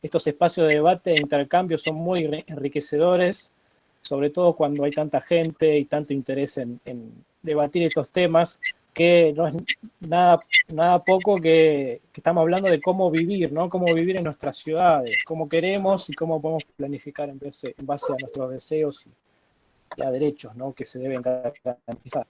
estos espacios de debate e intercambio son muy enriquecedores, sobre todo cuando hay tanta gente y tanto interés en debatir estos temas, que no es nada poco que estamos hablando de cómo vivir, ¿no? Cómo vivir en nuestras ciudades, cómo queremos y cómo podemos planificar en base a nuestros deseos y a derechos, ¿no? Que se deben garantizar.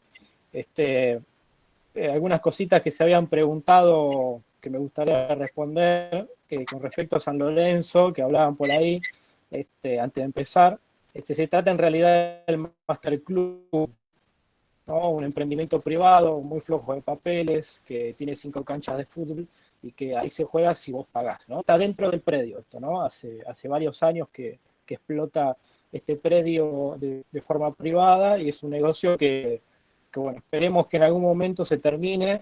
Algunas cositas que se habían preguntado que me gustaría responder con respecto a San Lorenzo, que hablaban por ahí, antes de empezar. Se trata en realidad del Master Club, ¿no? Un emprendimiento privado muy flojo de papeles, que tiene 5 canchas de fútbol y que ahí se juega si vos pagás, ¿no? Está dentro del predio esto, ¿no? Hace varios años que explota este predio de forma privada y es un negocio que, bueno, esperemos que en algún momento se termine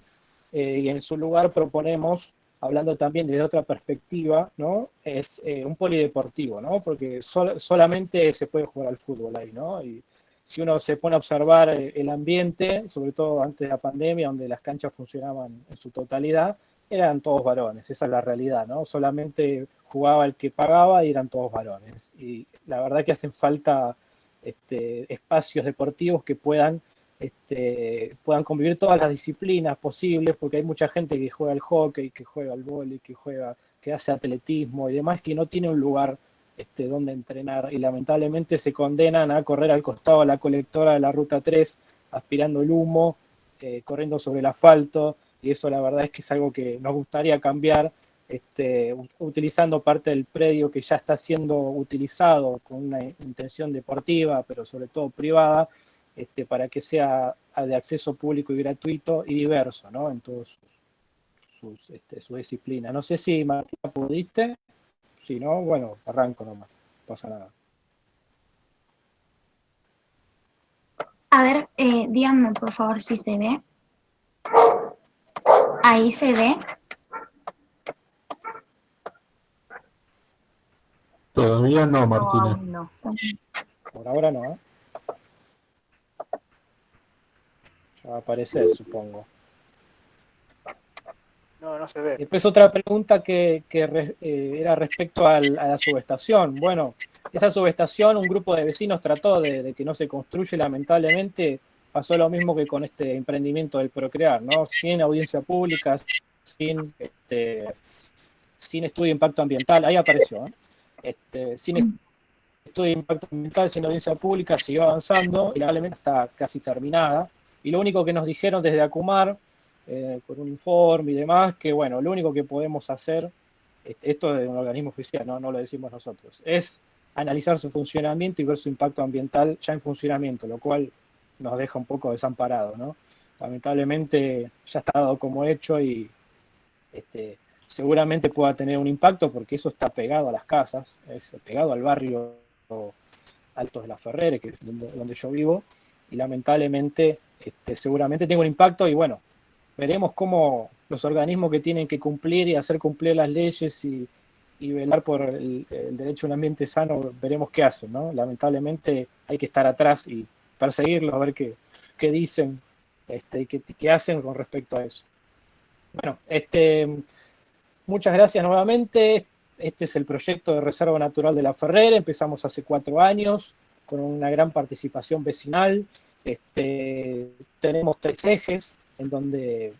y en su lugar proponemos, hablando también desde otra perspectiva, ¿no? Es un polideportivo, ¿no? Porque solamente se puede jugar al fútbol ahí, ¿no? Y si uno se pone a observar el ambiente, sobre todo antes de la pandemia, donde las canchas funcionaban en su totalidad, eran todos varones, esa es la realidad, ¿no? Solamente jugaba el que pagaba y eran todos varones. Y la verdad que hacen falta espacios deportivos que puedan convivir todas las disciplinas posibles, porque hay mucha gente que juega al hockey, que juega al vóley, que hace atletismo y demás, que no tiene un lugar donde entrenar y lamentablemente se condenan a correr al costado de la colectora de la Ruta 3, aspirando el humo, corriendo sobre el asfalto, y eso la verdad es que es algo que nos gustaría cambiar, utilizando parte del predio que ya está siendo utilizado con una intención deportiva, pero sobre todo privada, para que sea de acceso público y gratuito y diverso, ¿no? En todas sus disciplinas. No sé si, Martín, pudiste. Si no, bueno, arranco nomás. No pasa nada. A ver, díganme por favor si se ve. Ahí se ve. Todavía no, No, Martina. aún no. Por ahora no, ¿eh? Ya va a aparecer, supongo. No, no se ve. Después otra pregunta que era respecto a la subestación. Bueno, esa subestación, un grupo de vecinos trató de que no se construya y lamentablemente pasó lo mismo que con este emprendimiento del Procrear, ¿no? Sin audiencia pública, sin estudio de impacto ambiental, ahí apareció, sin estudio de impacto ambiental, sin audiencia pública, siguió avanzando y lamentablemente está casi terminada. Y lo único que nos dijeron desde Acumar, con un informe y demás, que bueno, lo único que podemos hacer, esto es de un organismo oficial, no lo decimos nosotros, es analizar su funcionamiento y ver su impacto ambiental ya en funcionamiento, lo cual nos deja un poco desamparados, ¿no? Lamentablemente ya está dado como hecho y seguramente pueda tener un impacto porque eso está pegado a las casas, es pegado al barrio Altos de la Ferrere, que es donde yo vivo, y lamentablemente seguramente tenga un impacto y bueno, veremos cómo los organismos que tienen que cumplir y hacer cumplir las leyes y velar por el derecho a un ambiente sano, veremos qué hacen, ¿no? Lamentablemente hay que estar atrás y perseguirlos, a ver qué dicen y qué hacen con respecto a eso. Bueno, muchas gracias nuevamente. Este es el proyecto de Reserva Natural de la Ferrere. Empezamos hace 4 años con una gran participación vecinal. Tenemos 3 ejes en donde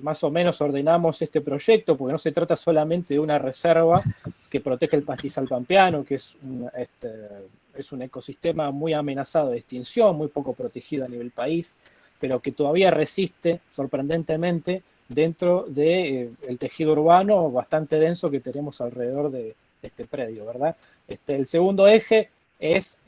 más o menos ordenamos este proyecto, porque no se trata solamente de una reserva que protege el pastizal pampeano, que es un ecosistema muy amenazado de extinción, muy poco protegido a nivel país, pero que todavía resiste sorprendentemente dentro del tejido urbano bastante denso que tenemos alrededor de este predio, ¿verdad? El segundo eje es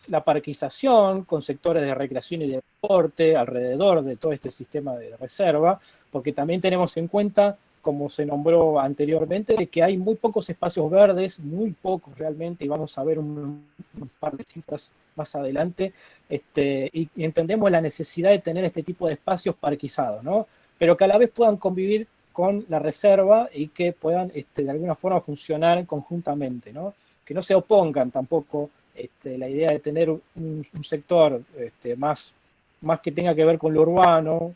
la parquización con sectores de recreación y deporte alrededor de todo este sistema de reserva, porque también tenemos en cuenta, como se nombró anteriormente, de que hay muy pocos espacios verdes, muy pocos realmente, y vamos a ver un par de cifras más adelante, y entendemos la necesidad de tener este tipo de espacios parquizados, ¿no? Pero que a la vez puedan convivir con la reserva y que puedan de alguna forma funcionar conjuntamente, ¿no? Que no se opongan tampoco la idea de tener un sector más que tenga que ver con lo urbano,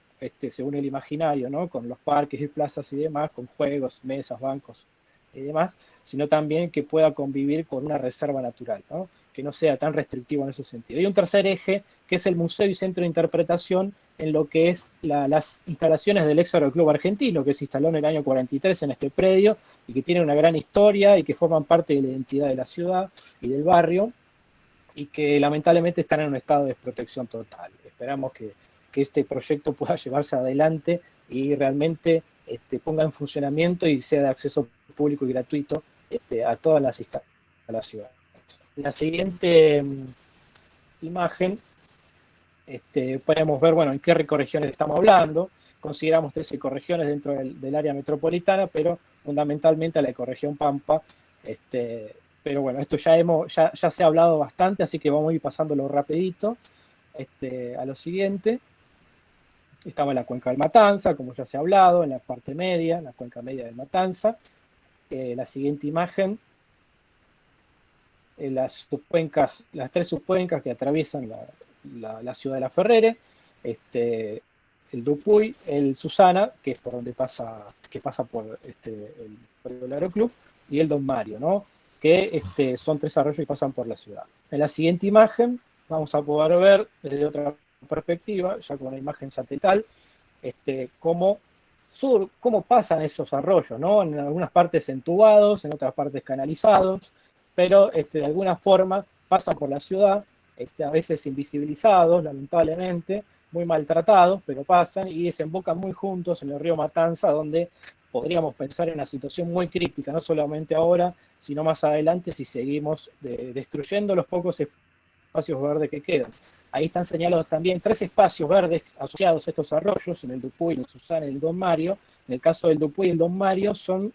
según el imaginario, ¿no? Con los parques y plazas y demás, con juegos, mesas, bancos y demás, sino también que pueda convivir con una reserva natural, ¿no? Que no sea tan restrictivo en ese sentido. Y un tercer eje, que es el museo y centro de interpretación en lo que es las instalaciones del ex Aeroclub argentino, que se instaló en el año 43 en este predio y que tiene una gran historia y que forman parte de la identidad de la ciudad y del barrio, y que lamentablemente están en un estado de desprotección total. Esperamos que este proyecto pueda llevarse adelante y realmente ponga en funcionamiento y sea de acceso público y gratuito a todas las instalaciones. La siguiente imagen, podemos ver, bueno, en qué ecorregiones estamos hablando. Consideramos 13 ecorregiones dentro del área metropolitana, pero fundamentalmente a la ecorregión Pampa. Pero bueno, esto ya se ha hablado bastante, así que vamos a ir pasándolo rapidito a lo siguiente. Estaba en la cuenca del Matanza, como ya se ha hablado, en la parte media, en la cuenca media del Matanza. La siguiente imagen, las tres subcuencas que atraviesan la ciudad de La Ferrere, el Dupuy, el Susana, que es por donde pasa por el Aeroclub, y el Don Mario, ¿no? Que son tres arroyos que pasan por la ciudad. En la siguiente imagen vamos a poder ver desde otra perspectiva, ya con una imagen satelital, cómo pasan esos arroyos, ¿no? En algunas partes entubados, en otras partes canalizados, pero de alguna forma pasan por la ciudad, a veces invisibilizados, lamentablemente, muy maltratados, pero pasan y desembocan muy juntos en el río Matanza, donde podríamos pensar en una situación muy crítica, no solamente ahora, sino más adelante si seguimos destruyendo los pocos espacios verdes que quedan. Ahí están señalados también 3 espacios verdes asociados a estos arroyos, en el Dupuy, el Susana y el Don Mario. En el caso del Dupuy y el Don Mario son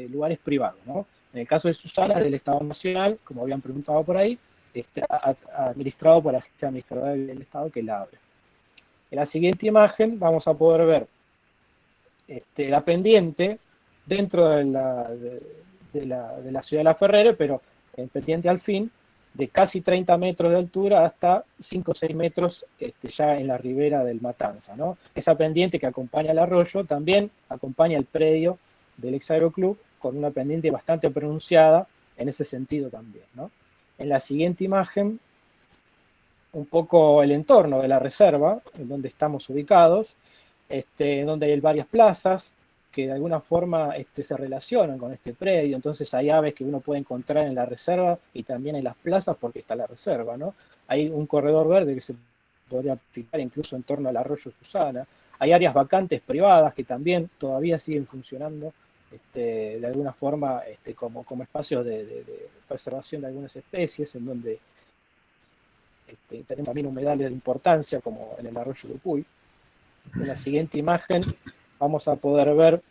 lugares privados, ¿no? En el caso de Susana, del Estado Nacional, como habían preguntado por ahí, administrado por la Agencia Administradora del Estado, que la abre. En la siguiente imagen vamos a poder ver la pendiente dentro de la ciudad de La Ferrere, pero en pendiente al fin, de casi 30 metros de altura hasta 5 o 6 metros ya en la ribera del Matanza, ¿no? Esa pendiente que acompaña el arroyo también acompaña el predio del ex Aeroclub, con una pendiente bastante pronunciada en ese sentido también, ¿no? En la siguiente imagen, un poco el entorno de la reserva, en donde estamos ubicados, donde hay varias plazas que de alguna forma se relacionan con este predio, entonces hay aves que uno puede encontrar en la reserva y también en las plazas porque está la reserva, ¿no? Hay un corredor verde que se podría fijar incluso en torno al arroyo Susana, hay áreas vacantes privadas que también todavía siguen funcionando de alguna forma como espacios de preservación de algunas especies, en donde tenemos también humedales de importancia como en el arroyo Dupuy. En la siguiente imagen vamos a poder ver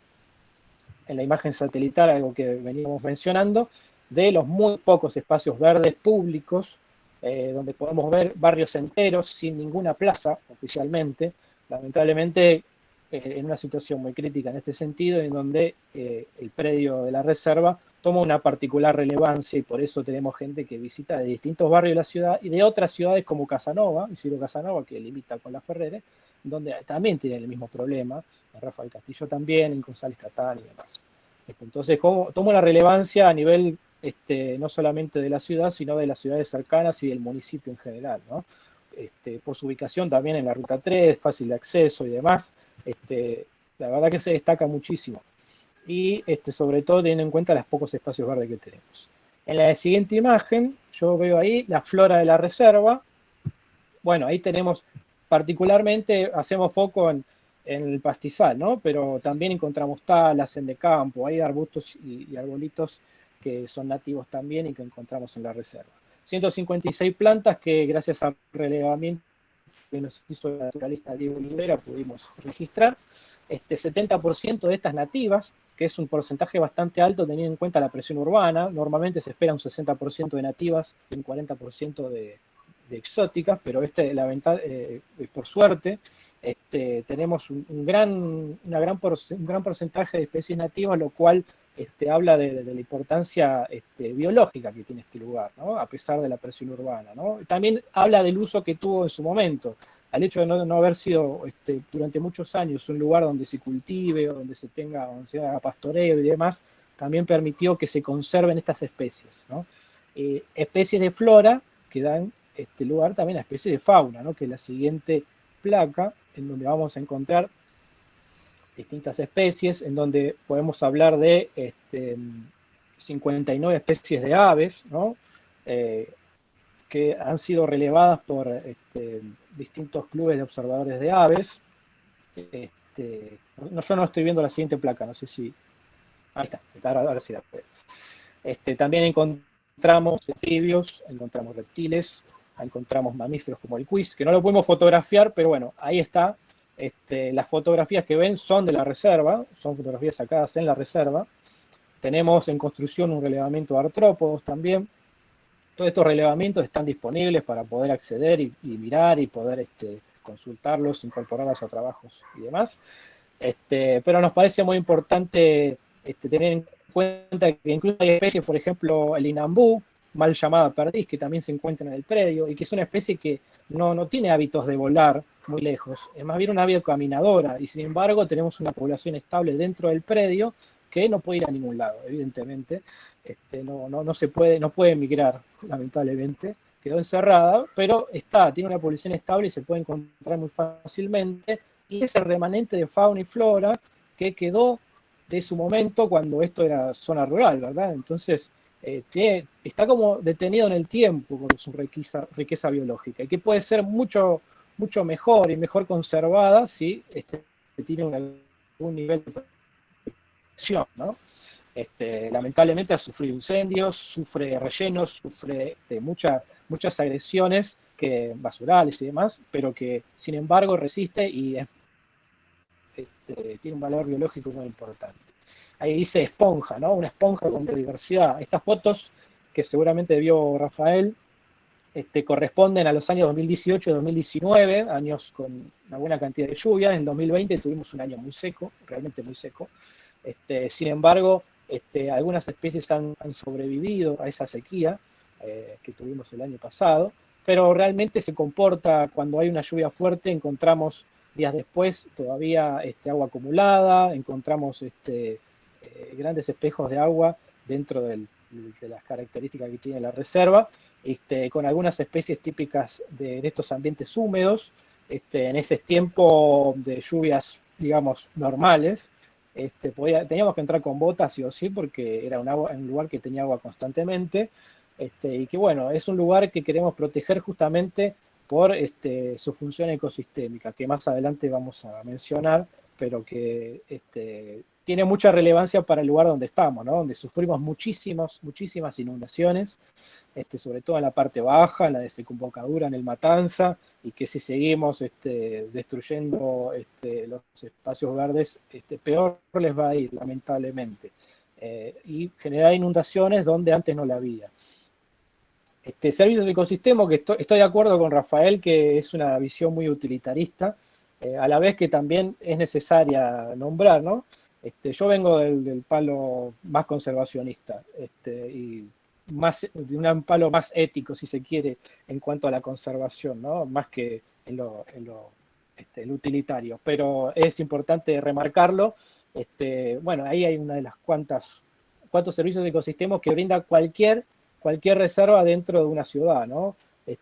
en la imagen satelital algo que veníamos mencionando, de los muy pocos espacios verdes públicos, donde podemos ver barrios enteros sin ninguna plaza oficialmente, lamentablemente en una situación muy crítica en este sentido, en donde el predio de la reserva toma una particular relevancia y por eso tenemos gente que visita de distintos barrios de la ciudad y de otras ciudades como Casanova, Isidro Casanova, que limita con La Ferrere, donde también tienen el mismo problema, en Rafael Castillo también, en González Catán y demás. Entonces, toma una relevancia a nivel no solamente de la ciudad, sino de las ciudades cercanas y del municipio en general, ¿no? Por su ubicación también en la Ruta 3, fácil de acceso y demás, la verdad que se destaca muchísimo. Y sobre todo teniendo en cuenta los pocos espacios verdes que tenemos. En la siguiente imagen, yo veo ahí la flora de la reserva. Bueno, ahí tenemos particularmente, hacemos foco en el pastizal, ¿no? Pero también encontramos talas en de campo, hay arbustos y arbolitos que son nativos también y que encontramos en la reserva. 156 plantas que gracias al relevamiento que nos hizo el naturalista Diego Olivera pudimos registrar. 70% de estas nativas, que es un porcentaje bastante alto teniendo en cuenta la presión urbana. Normalmente se espera un 60% de nativas y un 40% de exóticas, pero por suerte tenemos un gran porcentaje de especies nativas, lo cual habla de la importancia biológica que tiene este lugar, ¿no? A pesar de la presión urbana, ¿no? También habla del uso que tuvo en su momento, al hecho de no haber sido durante muchos años un lugar donde se cultive, donde se haga pastoreo y demás, también permitió que se conserven estas especies, ¿no? Especies de flora que dan lugar también a especies de fauna, ¿no? Que es la siguiente placa, en donde vamos a encontrar distintas especies, en donde podemos hablar de 59 especies de aves, ¿no? Que han sido relevadas por distintos clubes de observadores de aves. Yo no estoy viendo la siguiente placa, no sé si... Ahí está, ahora sí la puedo. También encontramos anfibios, encontramos reptiles, encontramos mamíferos como el cuis, que no lo podemos fotografiar, pero bueno, ahí está. Las fotografías que ven son de la reserva, son fotografías sacadas en la reserva. Tenemos en construcción un relevamiento de artrópodos también. Todos estos relevamientos están disponibles para poder acceder y mirar y poder consultarlos, incorporarlos a trabajos y demás. Pero nos parece muy importante tener en cuenta que incluso hay especies, por ejemplo, el inambú, mal llamada perdiz, que también se encuentra en el predio y que es una especie que no tiene hábitos de volar muy lejos, es más bien una ave caminadora y sin embargo tenemos una población estable dentro del predio que no puede ir a ningún lado, evidentemente. No se puede, no puede migrar, lamentablemente, quedó encerrada, pero tiene una población estable y se puede encontrar muy fácilmente, y es el remanente de fauna y flora que quedó de su momento cuando esto era zona rural, ¿verdad? Entonces, está como detenido en el tiempo por su riqueza biológica, y que puede ser mucho, mucho mejor y mejor conservada si tiene algún nivel de protección, ¿no? Lamentablemente ha sufrido incendios, sufre rellenos, sufre muchas agresiones basurales y demás, pero que sin embargo resiste y tiene un valor biológico muy importante. Ahí dice esponja, ¿no? Una esponja con biodiversidad. Estas fotos que seguramente vio Rafael corresponden a los años 2018 y 2019, años con una buena cantidad de lluvias. En 2020 tuvimos un año muy seco, realmente muy seco. Sin embargo, algunas especies han sobrevivido a esa sequía que tuvimos el año pasado, pero realmente se comporta cuando hay una lluvia fuerte, encontramos días después todavía agua acumulada, encontramos grandes espejos de agua dentro de las características que tiene la reserva, con algunas especies típicas de estos ambientes húmedos, en ese tiempo de lluvias, digamos, normales. Teníamos que entrar con botas sí o sí porque era un lugar que tenía agua constantemente, y que bueno, es un lugar que queremos proteger justamente por su función ecosistémica, que más adelante vamos a mencionar, pero que tiene mucha relevancia para el lugar donde estamos, ¿no? Donde sufrimos muchísimas inundaciones, sobre todo en la parte baja, en la desembocadura, en el Matanza, y que si seguimos destruyendo los espacios verdes, peor les va a ir, lamentablemente. Y generar inundaciones donde antes no la había. Servicios de ecosistema, que estoy de acuerdo con Rafael, que es una visión muy utilitarista, a la vez que también es necesaria nombrar, ¿no? Yo vengo del palo más conservacionista, y de un palo más ético, si se quiere, en cuanto a la conservación, ¿no? Más que en lo el utilitario. Pero es importante remarcarlo. Bueno, ahí hay una de las cuantos servicios de ecosistemas que brinda cualquier reserva dentro de una ciudad, ¿no?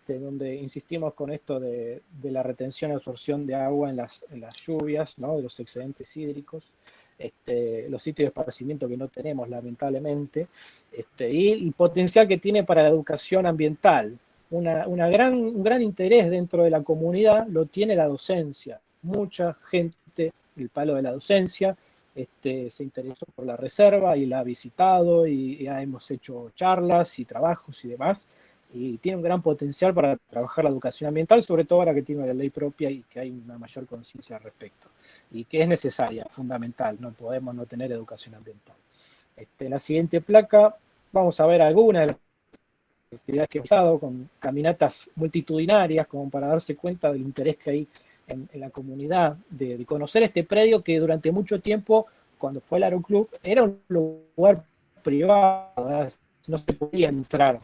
Donde insistimos con esto de la retención y absorción de agua en las lluvias, ¿no? De los excedentes hídricos, los sitios de esparcimiento que no tenemos, lamentablemente, y el potencial que tiene para la educación ambiental. Un gran interés dentro de la comunidad lo tiene la docencia. Mucha gente, el palo de la docencia, se interesó por la reserva y la ha visitado y hemos hecho charlas y trabajos y demás, y tiene un gran potencial para trabajar la educación ambiental, sobre todo ahora que tiene la ley propia y que hay una mayor conciencia al respecto, y que es necesaria, fundamental, no podemos no tener educación ambiental. La siguiente placa, vamos a ver algunas de las actividades que he realizado, con caminatas multitudinarias, como para darse cuenta del interés que hay en la comunidad de conocer este predio que durante mucho tiempo, cuando fue el Aeroclub, era un lugar privado, ¿verdad? No se podía entrar.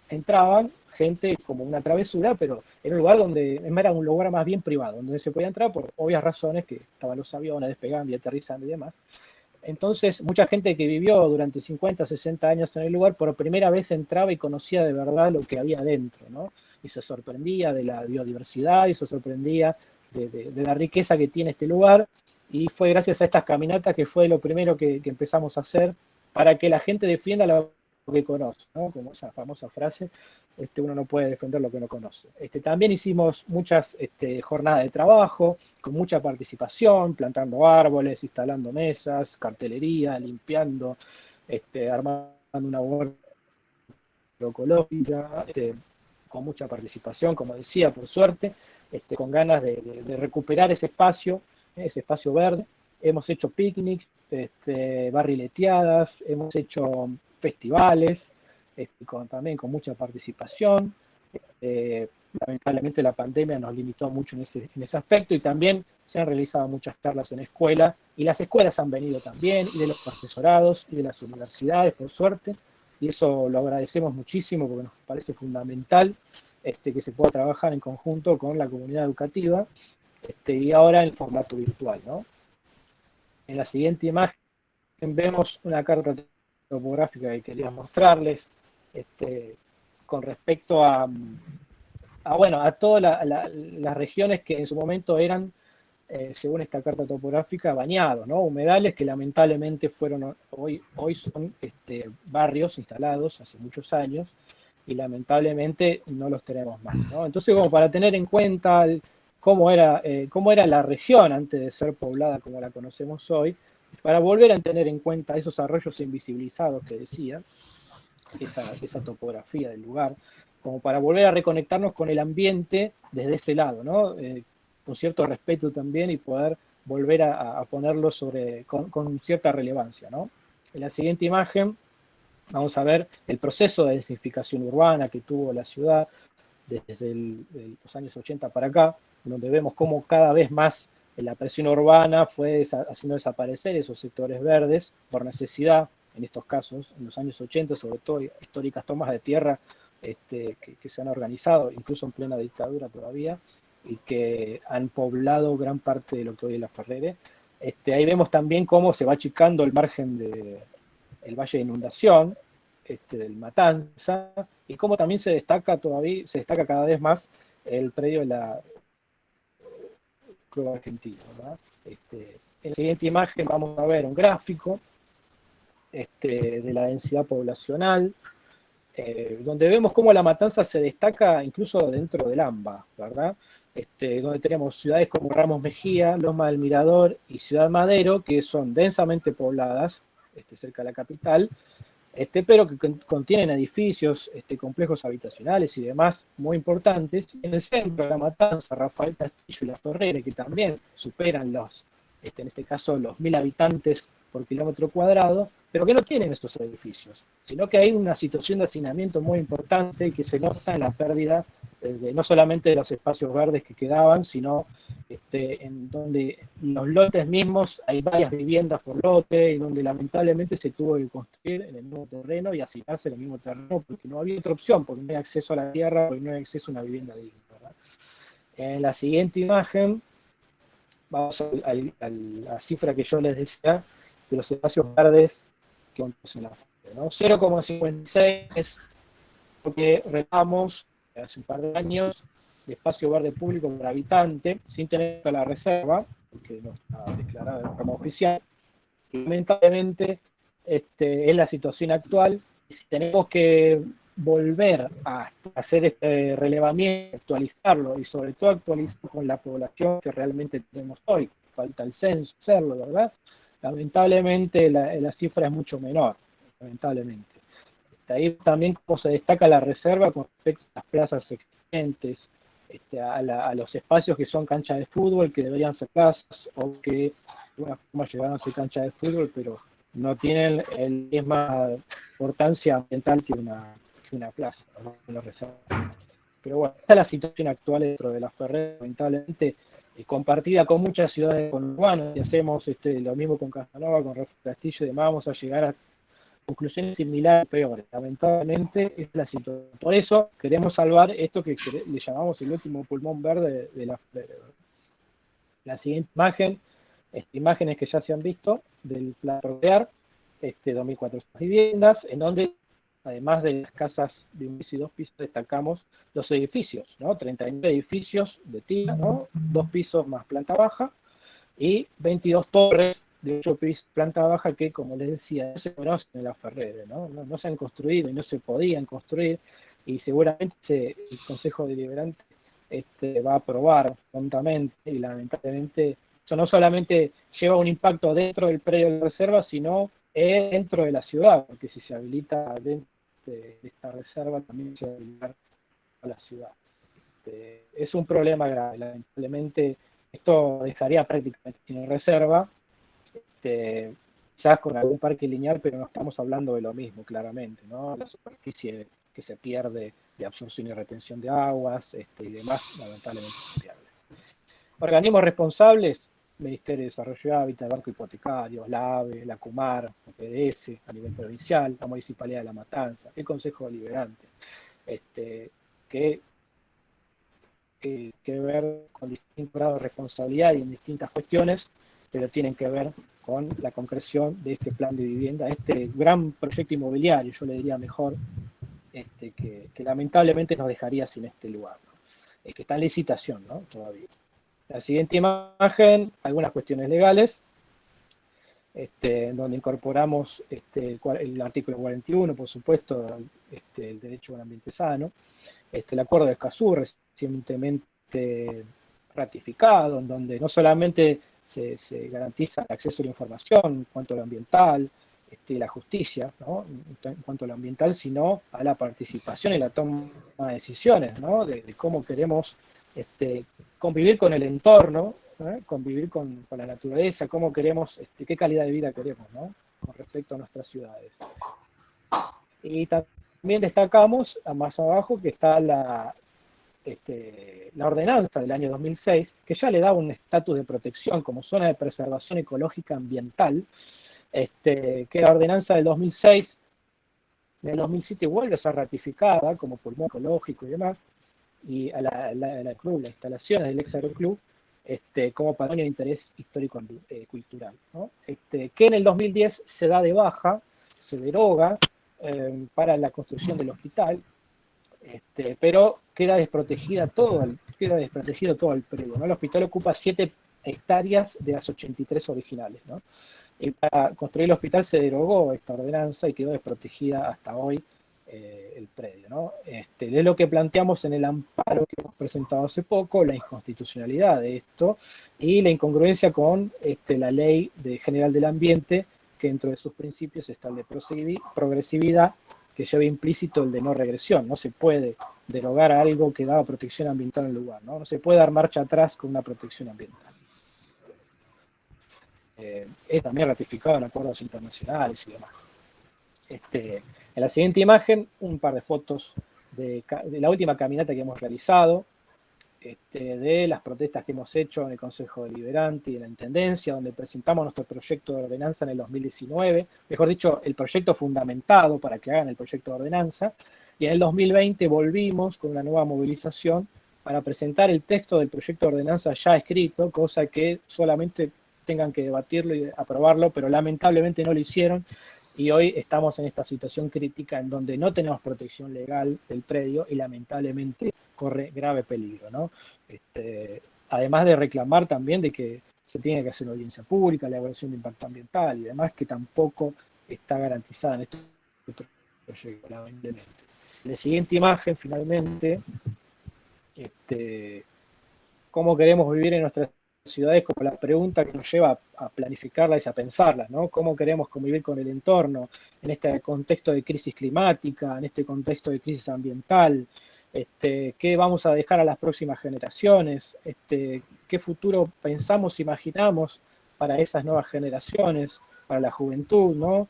Entraban gente como una travesura, pero era un lugar donde era un lugar más bien privado, donde se podía entrar por obvias razones, que estaban los aviones, despegaban y aterrizando y demás. Entonces, mucha gente que vivió durante 50, 60 años en el lugar, por primera vez entraba y conocía de verdad lo que había dentro, ¿no? Y se sorprendía de la biodiversidad, y se sorprendía de la riqueza que tiene este lugar. Y fue gracias a estas caminatas que fue lo primero que empezamos a hacer para que la gente defienda lo que conoce, ¿no? Como esa famosa frase, uno no puede defender lo que no conoce. También hicimos muchas jornadas de trabajo, con mucha participación, plantando árboles, instalando mesas, cartelería, limpiando, armando una huerta ecológica, con mucha participación, como decía, por suerte, con ganas de recuperar ese espacio verde. Hemos hecho picnics, barrileteadas, hemos hecho festivales, también con mucha participación. Lamentablemente la pandemia nos limitó mucho en ese aspecto, y también se han realizado muchas charlas en escuelas, y las escuelas han venido también, y de los profesorados, y de las universidades, por suerte, y eso lo agradecemos muchísimo porque nos parece fundamental que se pueda trabajar en conjunto con la comunidad educativa, y ahora en formato virtual, ¿no? En la siguiente imagen vemos una carta topográfica que quería mostrarles, con respecto a todas las regiones que en su momento eran, según esta carta topográfica, bañados, ¿no? Humedales que lamentablemente hoy son barrios instalados hace muchos años, y lamentablemente no los tenemos más, ¿no? Entonces, como para tener en cuenta cómo era la región antes de ser poblada como la conocemos hoy, para volver a tener en cuenta esos arroyos invisibilizados que decía, esa topografía del lugar, como para volver a reconectarnos con el ambiente desde ese lado, ¿no? Con cierto respeto también, y poder volver a ponerlo con cierta relevancia, ¿no? En la siguiente imagen vamos a ver el proceso de densificación urbana que tuvo la ciudad desde los años 80 para acá, donde vemos cómo cada vez más la presión urbana fue haciendo desaparecer esos sectores verdes por necesidad, en estos casos, en los años 80, sobre todo históricas tomas de tierra que se han organizado, incluso en plena dictadura todavía, y que han poblado gran parte de lo que hoy es La Ferrere. Ahí vemos también cómo se va achicando el margen del valle de inundación, del Matanza, y cómo también se destaca cada vez más el predio de la Club Argentino, ¿verdad? En la siguiente imagen vamos a ver un gráfico de la densidad poblacional, donde vemos cómo La Matanza se destaca incluso dentro del AMBA, ¿verdad? Donde tenemos ciudades como Ramos Mejía, Loma del Mirador y Ciudad Madero, que son densamente pobladas, cerca de la capital, pero que contienen edificios, complejos habitacionales y demás muy importantes. En el centro de La Matanza, Rafael Castillo y La Ferrere, que también superan en este caso los 1000 habitantes por kilómetro cuadrado, pero que no tienen estos edificios, sino que hay una situación de hacinamiento muy importante, que se nota en la pérdida no solamente de los espacios verdes que quedaban, sino en donde los lotes mismos hay varias viviendas por lote, y donde lamentablemente se tuvo que construir en el mismo terreno y asignarse en el mismo terreno, porque no había otra opción, porque no hay acceso a la tierra, porque no hay acceso a una vivienda digna, ¿verdad? En la siguiente imagen vamos a la cifra que yo les decía de los espacios verdes que en la foto, ¿no? 0,56 es lo que retamos hace un par de años de espacio verde público por habitante, sin tener la reserva, porque no está declarada de forma oficial. Y lamentablemente es la situación actual. Y si tenemos que volver a hacer este relevamiento, actualizarlo, y sobre todo actualizarlo con la población que realmente tenemos hoy, falta el censo hacerlo, ¿verdad? Lamentablemente la cifra es mucho menor, lamentablemente. Ahí también como se destaca la reserva con respecto a las plazas existentes, a los espacios que son canchas de fútbol, que deberían ser plazas, o que de alguna forma llegaron a ser canchas de fútbol, pero no tienen la misma importancia ambiental que una plaza, ¿no? La reserva. Pero bueno, esta es la situación actual dentro de La Ferrere, lamentablemente, compartida con muchas ciudades conurbanas, y hacemos lo mismo con Casanova, con Rafael Castillo y demás, vamos a llegar a conclusiones similares, peores. Lamentablemente es la situación. Por eso queremos salvar esto que le llamamos el último pulmón verde de La Ferrere. La siguiente imagen Imágenes que ya se han visto del plan Procrear, 2.400 viviendas, en donde, además de las casas de 1 piso y 2 pisos, destacamos los edificios, ¿no? 39 edificios de tira, ¿no? 2 pisos más planta baja, y 22 torres de 8 pisos, planta baja, que, como les decía, no se conocen en la Ferrere, ¿no? No se han construido y no se podían construir, y seguramente el Consejo Deliberante va a aprobar prontamente, y lamentablemente eso no solamente lleva un impacto dentro del predio de la reserva, sino dentro de la ciudad, porque si se habilita dentro de esta reserva, también se va a habilitar a la ciudad. Es un problema grave, lamentablemente esto dejaría prácticamente sin reserva, quizás con algún parque lineal, pero no estamos hablando de lo mismo, claramente, ¿no? La superficie que se pierde de absorción y retención de aguas y demás, lamentablemente se pierde. Organismos responsables: Ministerio de Desarrollo y Hábitat, Banco Hipotecario, la AVE, la CUMAR, la PDS a nivel provincial, la Municipalidad de La Matanza, el Consejo Deliberante, que ver con distintos grados de responsabilidad y en distintas cuestiones, pero tienen que ver con la concreción de este plan de vivienda, este gran proyecto inmobiliario, yo le diría mejor, que lamentablemente nos dejaría sin este lugar, ¿no? Es que está en licitación, ¿no? Todavía. La siguiente imagen, algunas cuestiones legales, donde incorporamos el artículo 41, por supuesto, el derecho a un ambiente sano, el acuerdo de Escazú, recientemente ratificado, en donde no solamente se garantiza el acceso a la información en cuanto a lo ambiental, la justicia, ¿no? En cuanto a lo ambiental, sino a la participación y la toma de decisiones, ¿no? De cómo queremos convivir con el entorno, convivir con la naturaleza, cómo queremos, qué calidad de vida queremos, ¿no? Con respecto a nuestras ciudades. Y también destacamos, más abajo, que está la ordenanza del año 2006, que ya le da un estatus de protección como zona de preservación ecológica ambiental, que la ordenanza del 2006, del 2007 vuelve a ser ratificada como pulmón ecológico y demás, y a la club, las instalaciones del ex aeroclub, como patrimonio de interés histórico cultural, ¿no? Que en el 2010 se da de baja, se deroga para la construcción del hospital, pero queda desprotegido todo el predio, ¿no? El hospital ocupa 7 hectáreas de las 83 originales, ¿no? Y para construir el hospital se derogó esta ordenanza y quedó desprotegida hasta hoy el predio, ¿no? Es lo que planteamos en el amparo que hemos presentado hace poco, la inconstitucionalidad de esto y la incongruencia con la Ley General del Ambiente, que dentro de sus principios está el de progresividad, que lleva implícito el de no regresión. No se puede derogar algo que daba protección ambiental en el lugar, ¿no? No se puede dar marcha atrás con una protección ambiental. Es también ratificado en acuerdos internacionales y demás. En la siguiente imagen, un par de fotos de la última caminata que hemos realizado, de las protestas que hemos hecho en el Consejo Deliberante y en la Intendencia, donde presentamos nuestro proyecto de ordenanza en el 2019, mejor dicho, el proyecto fundamentado para que hagan el proyecto de ordenanza, y en el 2020 volvimos con una nueva movilización para presentar el texto del proyecto de ordenanza ya escrito, cosa que solamente tengan que debatirlo y aprobarlo, pero lamentablemente no lo hicieron, y hoy estamos en esta situación crítica en donde no tenemos protección legal del predio y lamentablemente corre grave peligro, ¿no? Además de reclamar también de que se tiene que hacer una audiencia pública, la evaluación de impacto ambiental y demás, que tampoco está garantizada en este proyecto, lamentablemente. La siguiente imagen, finalmente, cómo queremos vivir en nuestras ciudades, como la pregunta que nos lleva a planificarlas y a pensarlas, ¿no? ¿Cómo queremos convivir con el entorno en este contexto de crisis climática, en este contexto de crisis ambiental? ¿Qué vamos a dejar a las próximas generaciones? ¿Qué futuro pensamos, imaginamos para esas nuevas generaciones, para la juventud, ¿no?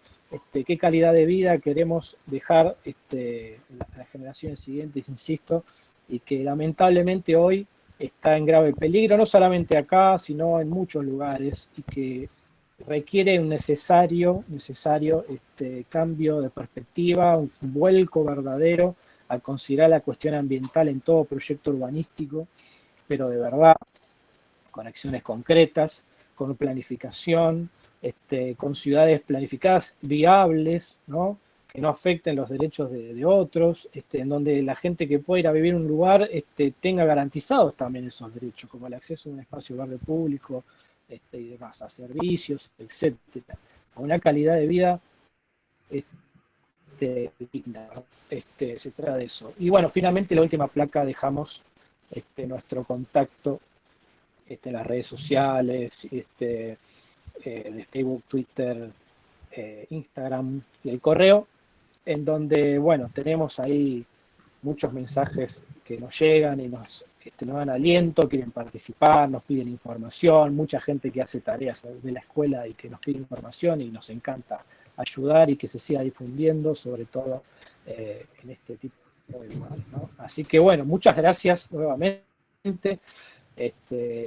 ¿Qué calidad de vida queremos dejar a las generaciones siguientes, insisto, y que lamentablemente hoy está en grave peligro, no solamente acá, sino en muchos lugares, y que requiere un necesario cambio de perspectiva, un vuelco verdadero a considerar la cuestión ambiental en todo proyecto urbanístico, pero de verdad, con acciones concretas, con planificación, con ciudades planificadas, viables, ¿no? Que no afecten los derechos de otros, en donde la gente que pueda ir a vivir en un lugar tenga garantizados también esos derechos, como el acceso a un espacio verde público y demás, a servicios, etcétera, a una calidad de vida digna, ¿no? Se trata de eso. Y bueno, finalmente la última placa dejamos nuestro contacto en las redes sociales, de Facebook, Twitter, Instagram y el correo, en donde, bueno, tenemos ahí muchos mensajes que nos llegan y nos dan aliento, quieren participar, nos piden información, mucha gente que hace tareas de la escuela y que nos pide información y nos encanta ayudar y que se siga difundiendo, sobre todo en este tipo de lugares, ¿no? Así que bueno, muchas gracias nuevamente.